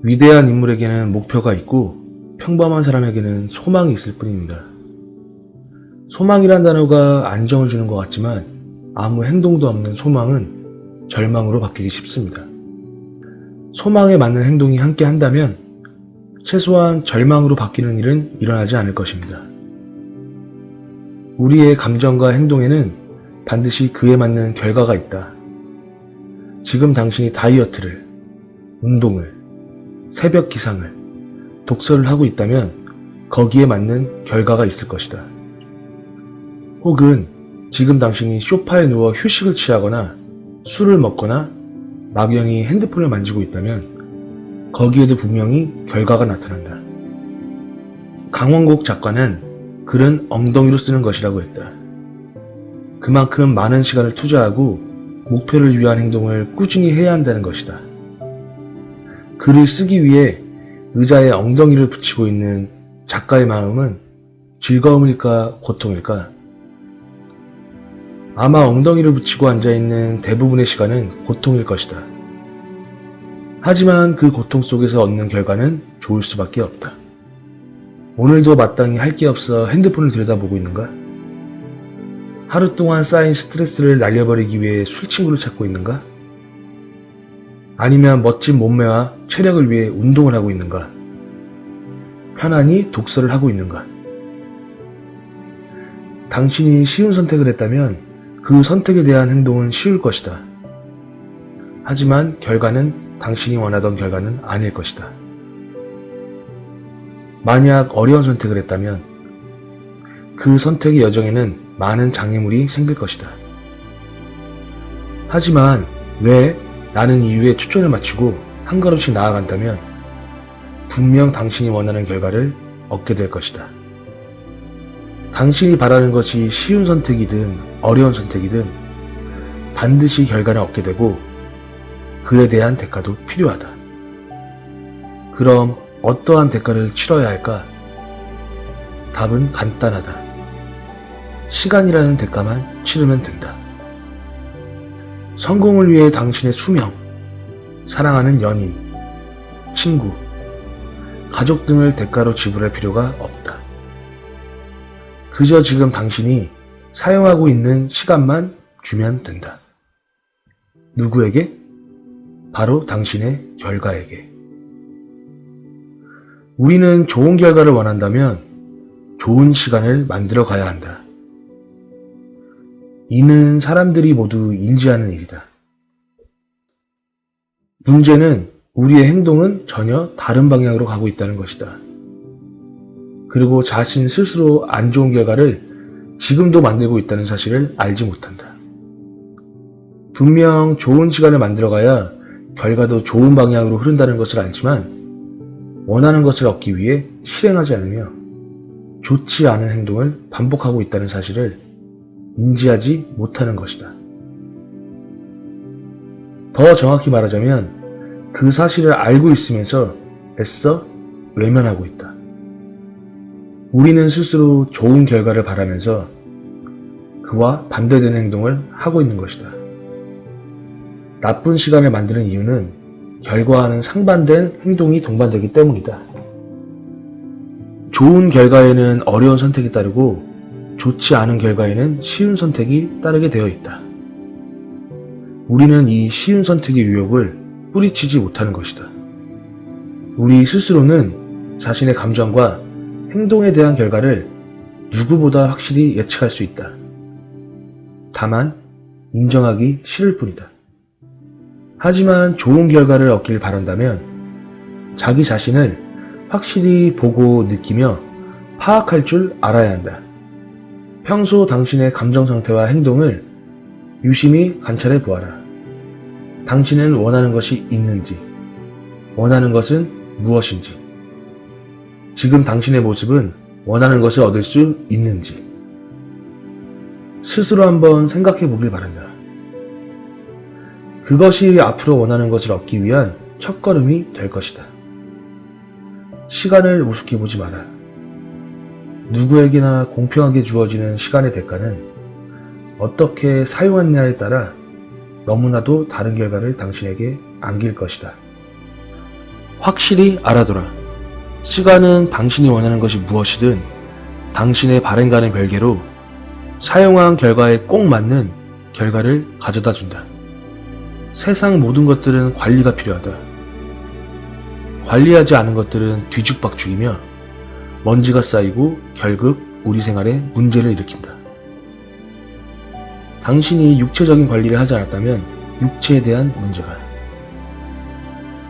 위대한 인물에게는 목표가 있고 평범한 사람에게는 소망이 있을 뿐입니다. 소망이란 단어가 안정을 주는 것 같지만 아무 행동도 없는 소망은 절망으로 바뀌기 쉽습니다. 소망에 맞는 행동이 함께 한다면 최소한 절망으로 바뀌는 일은 일어나지 않을 것입니다. 우리의 감정과 행동에는 반드시 그에 맞는 결과가 있다. 지금 당신이 다이어트를, 운동을, 새벽 기상을, 독서를 하고 있다면 거기에 맞는 결과가 있을 것이다. 혹은 지금 당신이 소파에 누워 휴식을 취하거나 술을 먹거나 막연히 핸드폰을 만지고 있다면 거기에도 분명히 결과가 나타난다. 강원국 작가는 글은 엉덩이로 쓰는 것이라고 했다. 그만큼 많은 시간을 투자하고 목표를 위한 행동을 꾸준히 해야 한다는 것이다. 글을 쓰기 위해 의자에 엉덩이를 붙이고 있는 작가의 마음은 즐거움일까 고통일까? 아마 엉덩이를 붙이고 앉아있는 대부분의 시간은 고통일 것이다. 하지만 그 고통 속에서 얻는 결과는 좋을 수밖에 없다. 오늘도 마땅히 할 게 없어 핸드폰을 들여다보고 있는가? 하루 동안 쌓인 스트레스를 날려버리기 위해 술친구를 찾고 있는가? 아니면 멋진 몸매와 체력을 위해 운동을 하고 있는가? 편안히 독서를 하고 있는가? 당신이 쉬운 선택을 했다면 그 선택에 대한 행동은 쉬울 것이다. 하지만 결과는 당신이 원하던 결과는 아닐 것이다. 만약 어려운 선택을 했다면 그 선택의 여정에는 많은 장애물이 생길 것이다. 하지만 왜 라는 이유에 초점을 맞추고 한 걸음씩 나아간다면 분명 당신이 원하는 결과를 얻게 될 것이다. 당신이 바라는 것이 쉬운 선택이든 어려운 선택이든 반드시 결과를 얻게 되고 그에 대한 대가도 필요하다. 그럼 어떠한 대가를 치러야 할까? 답은 간단하다. 시간이라는 대가만 치르면 된다. 성공을 위해 당신의 수명, 사랑하는 연인, 친구, 가족 등을 대가로 지불할 필요가 없다. 그저 지금 당신이 사용하고 있는 시간만 주면 된다. 누구에게? 바로 당신의 결과에게. 우리는 좋은 결과를 원한다면 좋은 시간을 만들어 가야 한다. 이는 사람들이 모두 인지하는 일이다. 문제는 우리의 행동은 전혀 다른 방향으로 가고 있다는 것이다. 그리고 자신 스스로 안 좋은 결과를 지금도 만들고 있다는 사실을 알지 못한다. 분명 좋은 시간을 만들어가야 결과도 좋은 방향으로 흐른다는 것을 알지만 원하는 것을 얻기 위해 실행하지 않으며 좋지 않은 행동을 반복하고 있다는 사실을 인지하지 못하는 것이다. 더 정확히 말하자면 그 사실을 알고 있으면서 애써 외면하고 있다. 우리는 스스로 좋은 결과를 바라면서 그와 반대되는 행동을 하고 있는 것이다. 나쁜 시간을 만드는 이유는 결과와는 상반된 행동이 동반되기 때문이다. 좋은 결과에는 어려운 선택이 따르고 좋지 않은 결과에는 쉬운 선택이 따르게 되어 있다. 우리는 이 쉬운 선택의 유혹을 뿌리치지 못하는 것이다. 우리 스스로는 자신의 감정과 행동에 대한 결과를 누구보다 확실히 예측할 수 있다. 다만 인정하기 싫을 뿐이다. 하지만 좋은 결과를 얻길 바란다면 자기 자신을 확실히 보고 느끼며 파악할 줄 알아야 한다. 평소 당신의 감정 상태와 행동을 유심히 관찰해 보아라. 당신은 원하는 것이 있는지, 원하는 것은 무엇인지, 지금 당신의 모습은 원하는 것을 얻을 수 있는지 스스로 한번 생각해 보길 바란다. 그것이 앞으로 원하는 것을 얻기 위한 첫걸음이 될 것이다. 시간을 우습게 보지 마라. 누구에게나 공평하게 주어지는 시간의 대가는 어떻게 사용하느냐에 따라 너무나도 다른 결과를 당신에게 안길 것이다. 확실히 알아둬라. 시간은 당신이 원하는 것이 무엇이든 당신의 바램과는 별개로 사용한 결과에 꼭 맞는 결과를 가져다 준다. 세상 모든 것들은 관리가 필요하다. 관리하지 않은 것들은 뒤죽박죽이며 먼지가 쌓이고 결국 우리 생활에 문제를 일으킨다. 당신이 육체적인 관리를 하지 않았다면 육체에 대한 문제가,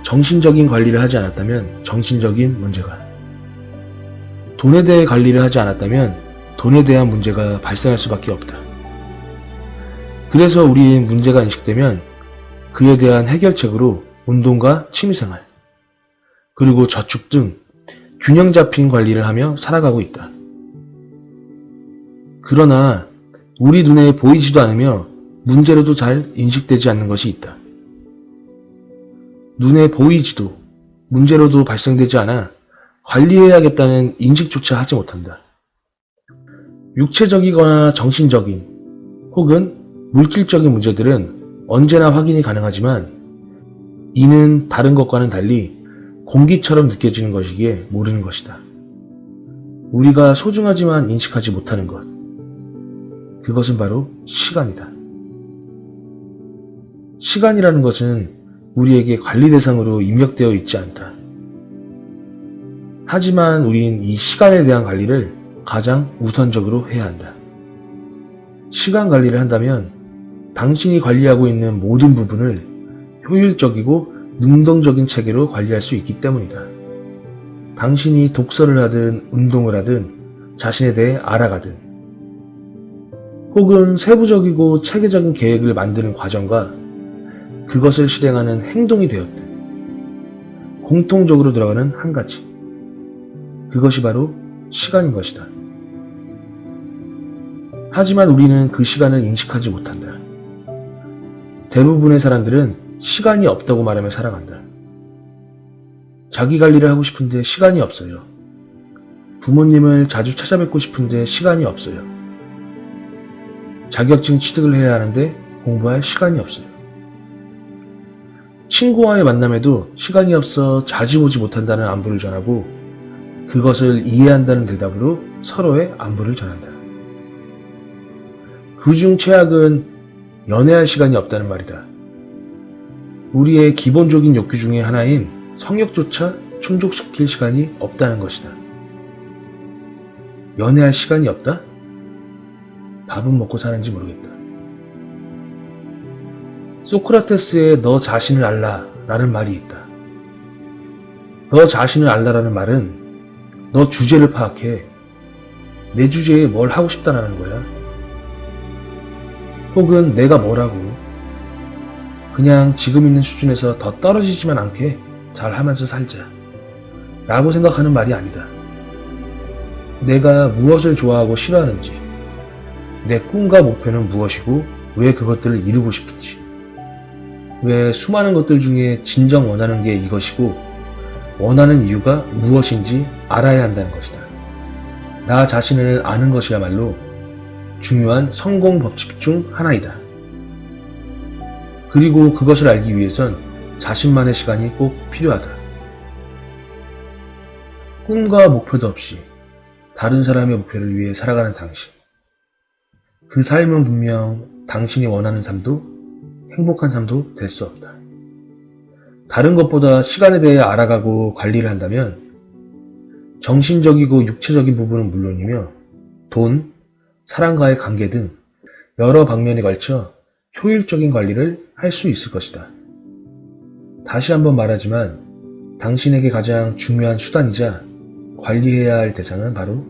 정신적인 관리를 하지 않았다면 정신적인 문제가, 돈에 대해 관리를 하지 않았다면 돈에 대한 문제가 발생할 수밖에 없다. 그래서 우리의 문제가 인식되면 그에 대한 해결책으로 운동과 취미생활, 그리고 저축 등 균형 잡힌 관리를 하며 살아가고 있다. 그러나 우리 눈에 보이지도 않으며 문제로도 잘 인식되지 않는 것이 있다. 눈에 보이지도 문제로도 발생되지 않아 관리해야겠다는 인식조차 하지 못한다. 육체적이거나 정신적인 혹은 물질적인 문제들은 언제나 확인이 가능하지만 이는 다른 것과는 달리 공기처럼 느껴지는 것이기에 모르는 것이다. 우리가 소중하지만 인식하지 못하는 것, 그것은 바로 시간이다. 시간이라는 것은 우리에게 관리 대상으로 입력되어 있지 않다. 하지만 우린 이 시간에 대한 관리를 가장 우선적으로 해야 한다. 시간 관리를 한다면 당신이 관리하고 있는 모든 부분을 효율적이고 능동적인 체계로 관리할 수 있기 때문이다. 당신이 독서를 하든 운동을 하든 자신에 대해 알아가든 혹은 세부적이고 체계적인 계획을 만드는 과정과 그것을 실행하는 행동이 되었든 공통적으로 들어가는 한 가지, 그것이 바로 시간인 것이다. 하지만 우리는 그 시간을 인식하지 못한다. 대부분의 사람들은 시간이 없다고 말하며 살아간다. 자기 관리를 하고 싶은데 시간이 없어요. 부모님을 자주 찾아뵙고 싶은데 시간이 없어요. 자격증 취득을 해야 하는데 공부할 시간이 없어요. 친구와의 만남에도 시간이 없어 자주 보지 못한다는 안부를 전하고 그것을 이해한다는 대답으로 서로의 안부를 전한다. 그중 최악은 연애할 시간이 없다는 말이다. 우리의 기본적인 욕구 중에 하나인 성욕조차 충족시킬 시간이 없다는 것이다. 연애할 시간이 없다? 밥은 먹고 사는지 모르겠다. 소크라테스의 너 자신을 알라 라는 말이 있다. 너 자신을 알라라는 말은 너 주제를 파악해. 내 주제에 뭘 하고 싶다라는 거야. 혹은 내가 뭐라고. 그냥 지금 있는 수준에서 더 떨어지지만 않게 잘 하면서 살자 라고 생각하는 말이 아니다. 내가 무엇을 좋아하고 싫어하는지, 내 꿈과 목표는 무엇이고 왜 그것들을 이루고 싶은지, 왜 수많은 것들 중에 진정 원하는 게 이것이고 원하는 이유가 무엇인지 알아야 한다는 것이다. 나 자신을 아는 것이야말로 중요한 성공 법칙 중 하나이다. 그리고 그것을 알기 위해선 자신만의 시간이 꼭 필요하다. 꿈과 목표도 없이 다른 사람의 목표를 위해 살아가는 당신. 그 삶은 분명 당신이 원하는 삶도 행복한 삶도 될 수 없다. 다른 것보다 시간에 대해 알아가고 관리를 한다면 정신적이고 육체적인 부분은 물론이며 돈, 사람과의 관계 등 여러 방면에 걸쳐 효율적인 관리를 할 수 있을 것이다. 다시 한번 말하지만 당신에게 가장 중요한 수단이자 관리해야 할 대상은 바로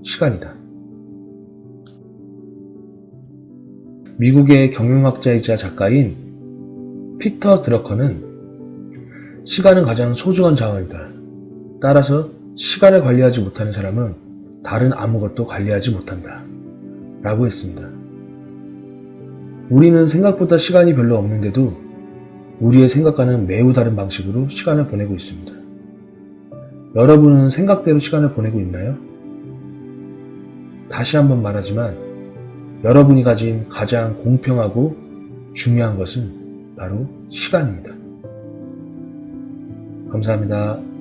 시간이다. 미국의 경영학자이자 작가인 피터 드러커는 시간은 가장 소중한 자원이다. 따라서 시간을 관리하지 못하는 사람은 다른 아무것도 관리하지 못한다. 라고 했습니다. 우리는 생각보다 시간이 별로 없는데도 우리의 생각과는 매우 다른 방식으로 시간을 보내고 있습니다. 여러분은 생각대로 시간을 보내고 있나요? 다시 한번 말하지만 여러분이 가진 가장 공평하고 중요한 것은 바로 시간입니다. 감사합니다.